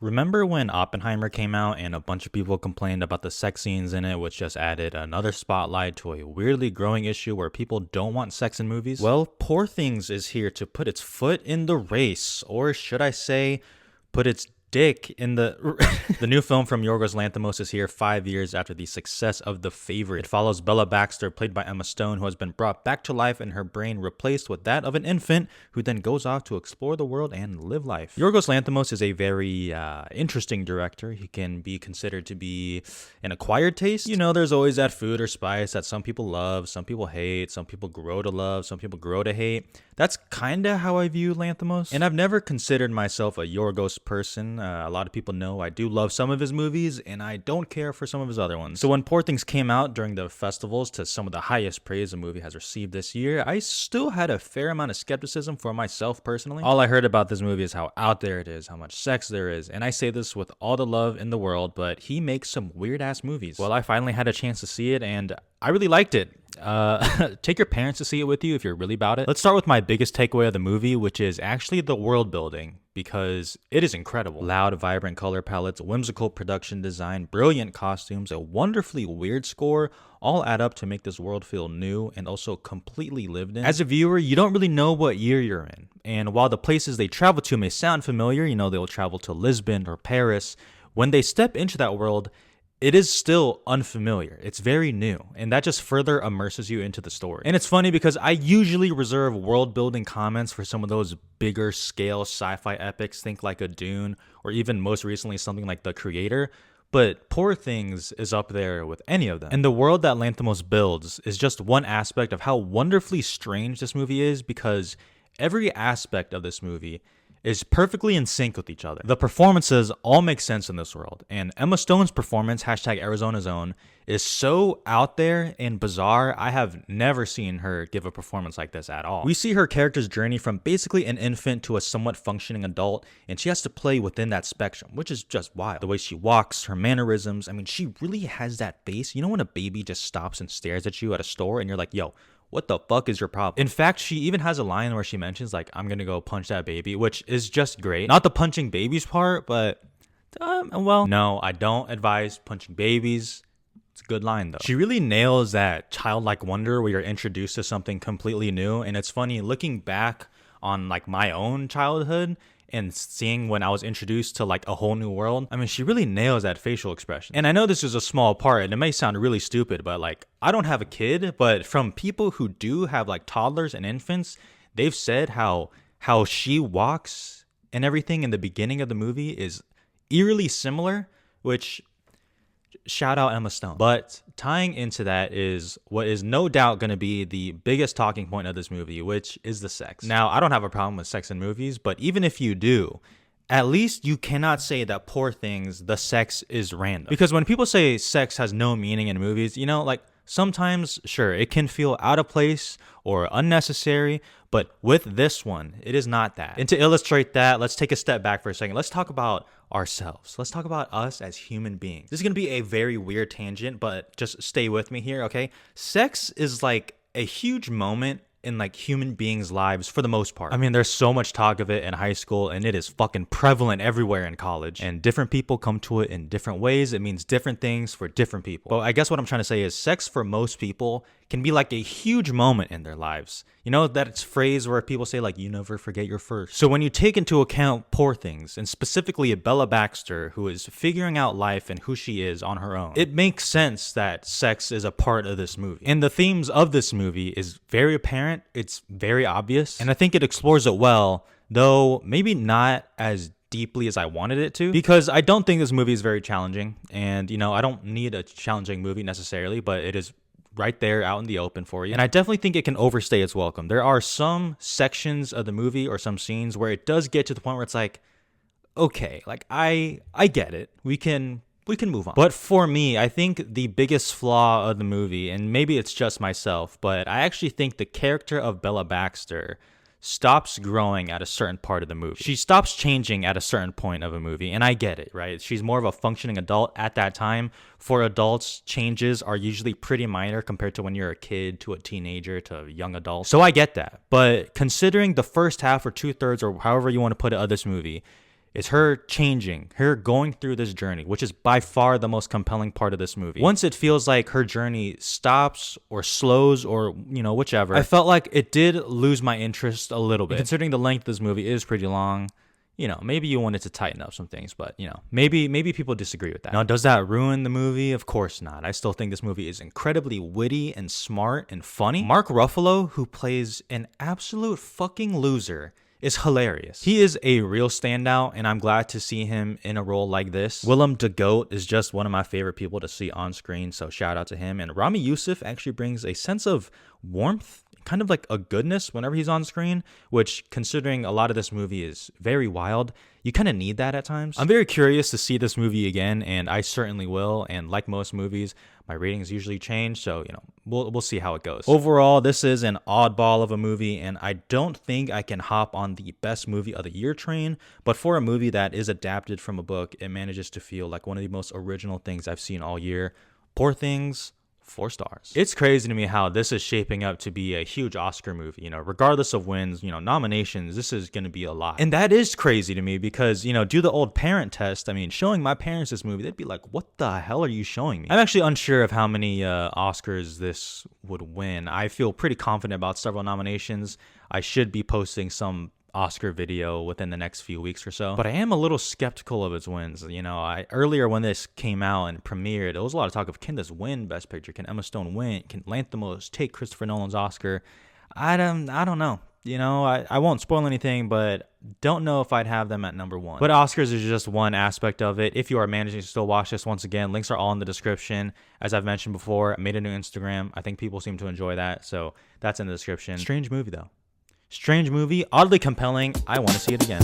Remember when Oppenheimer came out and a bunch of people complained about the sex scenes in it, which just added another spotlight to a weirdly growing issue where people don't want sex in movies? Well, Poor Things is here to put its foot in the race, or should I say, put its dick in the the new film from Yorgos Lanthimos is here 5 years after the success of The Favorite. It follows Bella Baxter, played by Emma Stone, who has been brought back to life and her brain replaced with that of an infant, who then goes off to explore the world and live life. Yorgos Lanthimos is a very interesting director. He can be considered to be an acquired taste. You know, there's always that food or spice that some people love, some people hate, some people grow to love, some people grow to hate. That's kind of how I view Lanthimos. And I've never considered myself a Yorgos person. A lot of people know I do love some of his movies, and I don't care for some of his other ones. So when Poor Things came out during the festivals to some of the highest praise the movie has received this year, I still had a fair amount of skepticism for myself personally. All I heard about this movie is how out there it is, how much sex there is, and I say this with all the love in the world, but he makes some weird-ass movies. Well, I finally had a chance to see it, and I really liked it. Take your parents to see it with you if you're really about it. Let's start with my biggest takeaway of the movie, which is actually the world building, because it is incredible. Loud, vibrant color palettes, whimsical production design, brilliant costumes, a wonderfully weird score all add up to make this world feel new and also completely lived in. As a viewer, you don't really know what year you're in. And while the places they travel to may sound familiar, you know, they'll travel to Lisbon or Paris, when they step into that world, it is still unfamiliar. It's very new, and that just further immerses you into the story. And it's funny because I usually reserve world building comments for some of those bigger scale sci-fi epics, think like a Dune, or even most recently something like The Creator, but Poor Things is up there with any of them. And the world that Lanthimos builds is just one aspect of how wonderfully strange this movie is, because every aspect of this movie is perfectly in sync with each other. The performances all make sense in this world, and Emma Stone's performance, #Arizona's Own, is so out there and bizarre. I have never seen her give a performance like this at all. We see her character's journey from basically an infant to a somewhat functioning adult, and she has to play within that spectrum, which is just wild. The way she walks, her mannerisms, I mean, she really has that face. You know when a baby just stops and stares at you at a store and you're like, yo, what the fuck is your problem? In fact, she even has a line where she mentions, like, I'm gonna go punch that baby, which is just great. Not the punching babies part, but, well, no, I don't advise punching babies. It's a good line, though. She really nails that childlike wonder where you're introduced to something completely new. And it's funny, looking back on, like, my own childhood and seeing when I was introduced to like a whole new world, I mean, she really nails that facial expression. And I know this is a small part and it may sound really stupid, but like, I don't have a kid, but from people who do have like toddlers and infants, they've said how she walks and everything in the beginning of the movie is eerily similar, which shout out Emma Stone. But tying into that is what is no doubt going to be the biggest talking point of this movie, which is the sex. Now, I don't have a problem with sex in movies, but even if you do, at least you cannot say that Poor Things, the sex is random. Because when people say sex has no meaning in movies, you know, like sometimes, sure, it can feel out of place or unnecessary, but with this one, it is not that. And to illustrate that, let's take a step back for a second. Let's talk about ourselves. Let's talk about us as human beings. This is going to be a very weird tangent, but just stay with me here, okay? Sex is like a huge moment in like human beings' lives for the most part. I mean, there's so much talk of it in high school and it is fucking prevalent everywhere in college, and different people come to it in different ways. It means different things for different people. But I guess what I'm trying to say is sex for most people can be like a huge moment in their lives. You know, that phrase where people say like, you never forget your first. So when you take into account Poor Things, and specifically Bella Baxter, who is figuring out life and who she is on her own, it makes sense that sex is a part of this movie. And the themes of this movie is very apparent. It's very obvious. And I think it explores it well, though maybe not as deeply as I wanted it to, because I don't think this movie is very challenging. And, you know, I don't need a challenging movie necessarily, but it is right there out in the open for you. And I definitely think it can overstay its welcome. There are some sections of the movie or some scenes where it does get to the point where it's like, okay, like I get it. We can move on. But for me, I think the biggest flaw of the movie, and maybe it's just myself, but I actually think the character of Bella Baxter stops growing at a certain part of the movie. She stops changing at a certain point of a movie, and I get it, right? She's more of a functioning adult at that time. For adults, changes are usually pretty minor compared to when you're a kid to a teenager to a young adult. So I get that. But considering the first half or 2/3 or however you want to put it of this movie is her changing, her going through this journey, which is by far the most compelling part of this movie. Once it feels like her journey stops or slows or, whichever, I felt like it did lose my interest a little bit. And considering the length of this movie is pretty long, maybe you wanted to tighten up some things, but maybe people disagree with that. Now, does that ruin the movie? Of course not. I still think this movie is incredibly witty and smart and funny. Mark Ruffalo, who plays an absolute fucking loser, is hilarious. He is a real standout, and I'm glad to see him in a role like this. Willem Dafoe is just one of my favorite people to see on screen, so shout out to him. And Rami Youssef actually brings a sense of warmth, kind of like a goodness whenever he's on screen, which, considering a lot of this movie is very wild, you kind of need that at times. I'm very curious to see this movie again, and I certainly will. And like most movies, my ratings usually change, so we'll see how it goes. Overall, this is an oddball of a movie, and I don't think I can hop on the best movie of the year train, but for a movie that is adapted from a book, it manages to feel like one of the most original things I've seen all year. Poor Things, 4 stars. It's crazy to me how this is shaping up to be a huge Oscar movie. Regardless of wins, nominations, this is going to be a lot. And that is crazy to me because, do the old parent test. I mean, showing my parents this movie, they'd be like, what the hell are you showing me? I'm actually unsure of how many Oscars this would win. I feel pretty confident about several nominations. I should be posting some Oscar video within the next few weeks or so, but I am a little skeptical of its wins. Earlier when this came out and premiered, there was a lot of talk of, can this win Best Picture? Can Emma Stone win? Can Lanthimos take Christopher Nolan's Oscar? I don't know. I won't spoil anything, but don't know if I'd have them at number 1. But Oscars is just one aspect of it. If you are managing to still watch this, once again, links are all in the description. As I've mentioned before, I made a new Instagram. I think people seem to enjoy that, so that's in the description. Strange movie though. Strange movie, oddly compelling. I want to see it again.